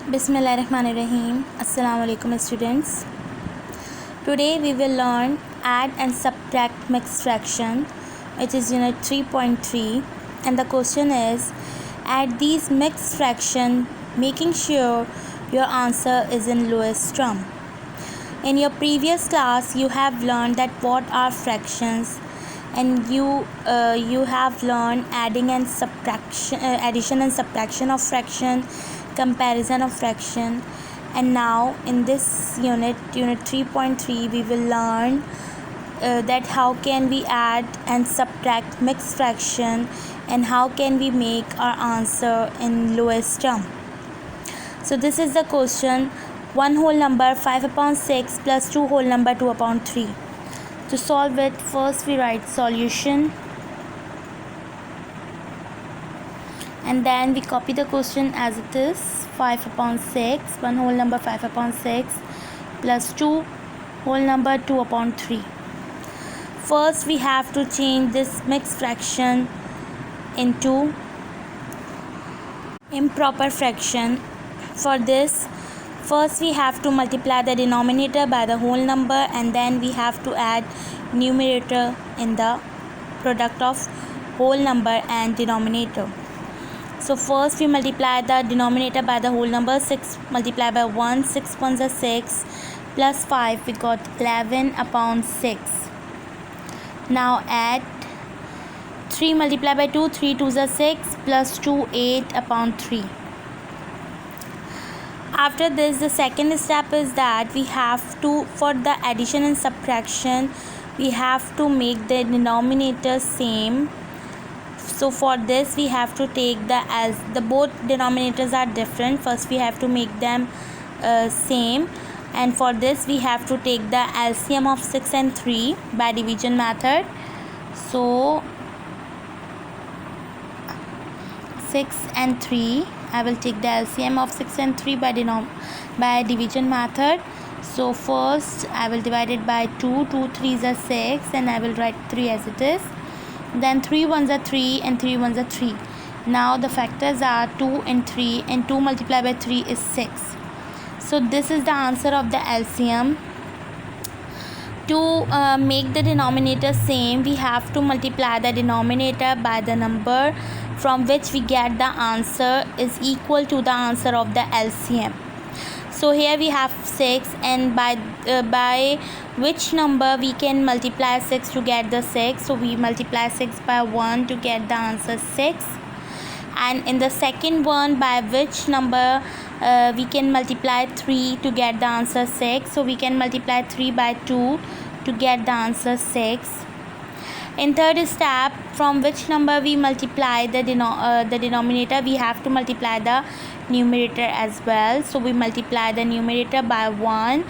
Bismillahirrahmanirrahim. Assalamu alaikum students. Today we will learn add and subtract mixed fraction, which is unit 3.3, and the question is add these mixed fraction making sure your answer is in lowest term. In your previous class you have learned that what are fractions, and you have learned adding and subtraction, addition and subtraction of fraction, comparison of fraction. And now in this unit 3.3, we will learn that how can we add and subtract mixed fraction and how can we make our answer in lowest term. So this is the question: 1 whole number 5/6 plus 2 whole number 2/3. To solve it, first we write solution and then we copy the question as it is. 5/6, 1 whole number 5/6 plus 2 whole number 2/3. First we have to change this mixed fraction into improper fraction. For this, first we have to multiply the denominator by the whole number and then we have to add numerator in the product of whole number and denominator. So first we multiply the denominator by the whole number. 6 multiplied by 1, 6 ones are 6, plus 5 we got 11/6. Now add 3 multiplied by 2, 3 2s are 6, plus 2 8/3. After this, the second step is that we have to, for the addition and subtraction, we have to make the denominator same. So for this we have to take the both denominators are different. First we have to make them same, and for this we have to take the LCM of 6 and 3 by division method. So 6 and 3, I will take the LCM of 6 and 3 by division method. So first I will divide it by 2, 2 3s are 6, and I will write 3 as it is. Then 3 ones are 3 and 3 ones are 3. Now the factors are 2 and 3, and 2 multiplied by 3 is 6. So this is the answer of the LCM. To make the denominator same, we have to multiply the denominator by the number from which we get the answer is equal to the answer of the LCM. So here we have 6, and by which number we can multiply 6 to get the 6. So we multiply 6 by 1 to get the answer 6. And in the second one, by which number we can multiply 3 to get the answer 6. So we can multiply 3 by 2 to get the answer 6. In third step, from which number we multiply the denominator, we have to multiply the numerator as well. So we multiply the numerator by 1,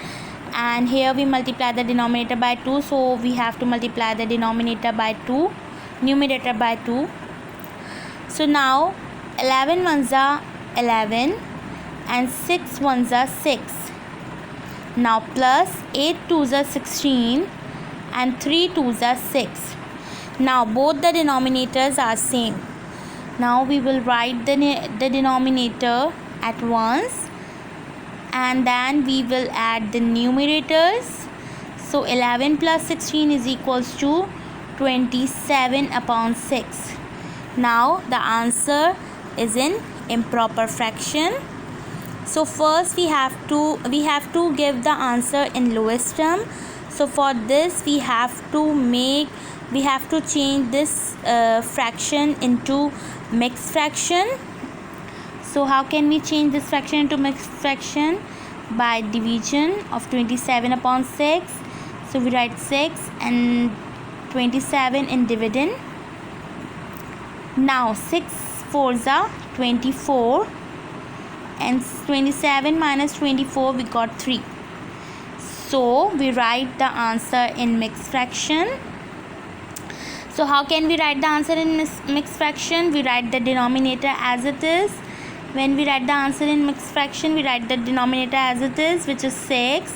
and here we multiply the denominator by 2. So we have to multiply the denominator by 2, numerator by 2. So now 11 ones are 11 and 6 ones are 6. Now plus 8 2s are 16 and 3 2s are 6. Now both the denominators are same. Now we will write the denominator at once, and then we will add the numerators. So 11 plus 16 is equals to 27/6. Now the answer is in improper fraction. So first we have to give the answer in lowest term. So for this we have to change this fraction into mixed fraction. So how can we change this fraction into mixed fraction? By division of 27/6. So we write 6 and 27 in dividend. Now 6 4s are 24, and 27 minus 24 we got 3. So we write the answer in mixed fraction. So how can we write the answer in mixed fraction? We write the denominator as it is. When we write the answer in mixed fraction, we write the denominator as it is, which is 6,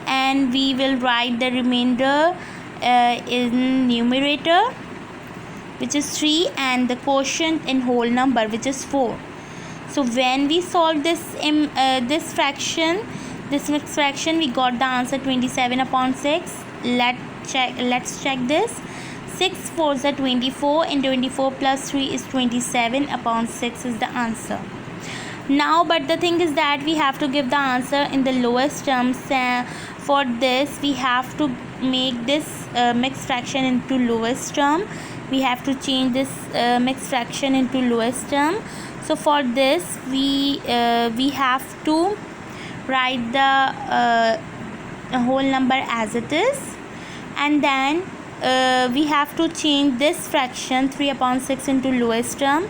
and we will write the remainder in numerator, which is 3, and the quotient in whole number, which is 4. So when we solve this this mixed fraction, we got the answer 27 upon 6. Let's check this. 6 4s are 24 and 24 plus 3 is 27 upon 6 is the answer. Now but the thing is that we have to give the answer in the lowest terms. For this we have to make this mixed fraction into lowest term. We have to change this mixed fraction into lowest term. So for this we have to write the whole number as it is, and then we have to change this fraction 3 upon 6 into lowest term.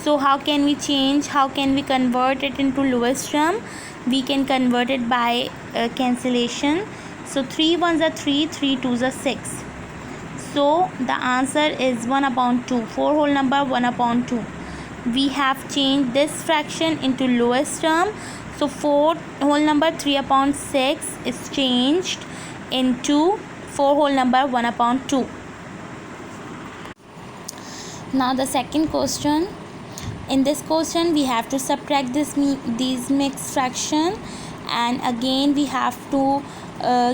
So how can we convert it into lowest term? We can convert it by cancellation. So 3 1s are 3, 3 2s are 6. So the answer is 1 upon 2. 4 whole number 1 upon 2. We have changed this fraction into lowest term. So 4 whole number 3 upon 6 is changed into 4 whole number 1 upon 2. Now the second question. In this question we have to subtract these mixed fraction, and again we have to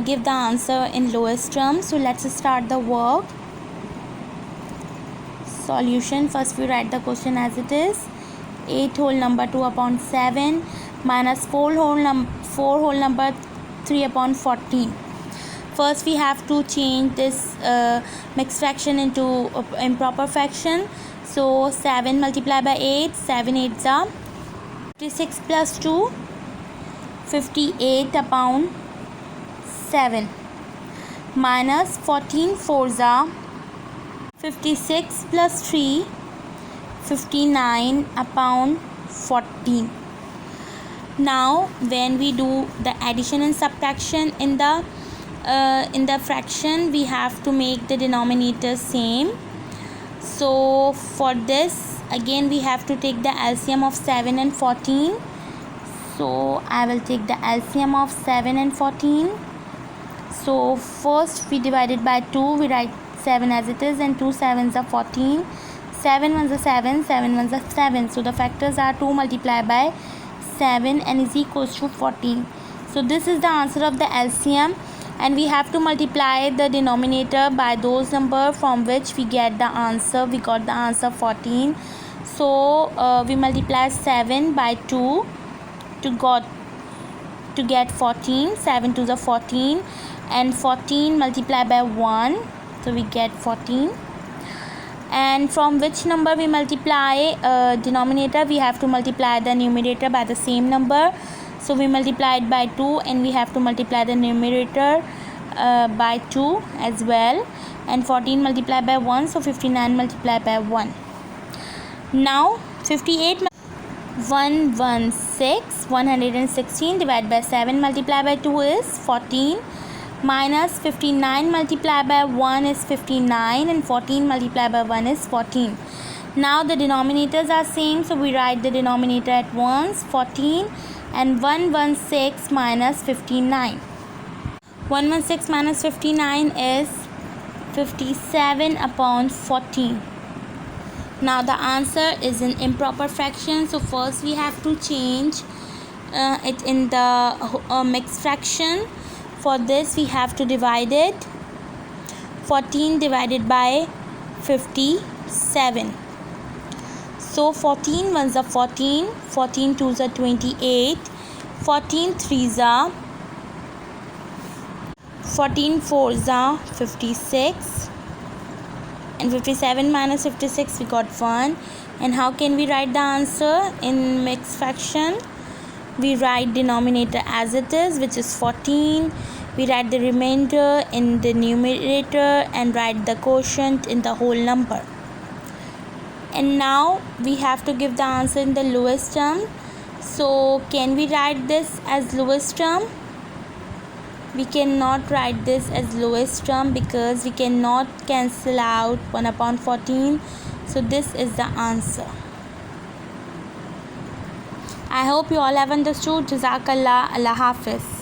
give the answer in lowest term. So let's start the work. Solution. First we write the question as it is. 8 whole number 2 upon 7 minus 4 whole number 3 upon 14. First we have to change this mixed fraction into improper fraction. So 7 multiplied by 8, 7 8s are 56 plus 2, 58 upon 7 minus 14 4s are 56 plus 3, 59 upon 14. Now when we do the addition and subtraction in the fraction, we have to make the denominator same. So for this again we have to take the LCM of 7 and 14. So I will take the LCM of 7 and 14. So first we divided by 2, we write 7 as it is, and 2 7s are 14. 7 1s are 7, 7 1s are 7. So the factors are 2 multiplied by 7 and is equals to 14. So this is the answer of the LCM, and we have to multiply the denominator by those numbers from which we get the answer. We got the answer 14. So we multiply 7 by 2 to get 14. 7 to the 14, and 14 multiplied by 1, so we get 14. And from which number we multiply denominator, we have to multiply the numerator by the same number. So we multiplied by 2, and we have to multiply the numerator by 2 as well, and 14 multiplied by 1, so 59 multiplied by 1. Now 58 116 divided by 7 multiplied by 2 is 14, minus 59 multiplied by 1 is 59, and 14 multiplied by 1 is 14. Now the denominators are same, so we write the denominator at once. 14 and 116 minus 59. 116 minus 59 is 57 upon 14. Now the answer is in improper fraction. So first we have to change it in the mixed fraction. For this we have to divide it. 14 divided by 57. So 14 1s are 14, 14 2s are 28, 14 3s are 14 4s are 56, and 57 minus 56 we got 1. And how can we write the answer in mixed fraction? We write denominator as it is, which is 14. We write the remainder in the numerator and write the quotient in the whole number. And now we have to give the answer in the lowest term. So can we write this as lowest term? We cannot write this as lowest term because we cannot cancel out 1 upon 14. So this is the answer. I hope you all have understood. Jazakallah. Allah Hafiz.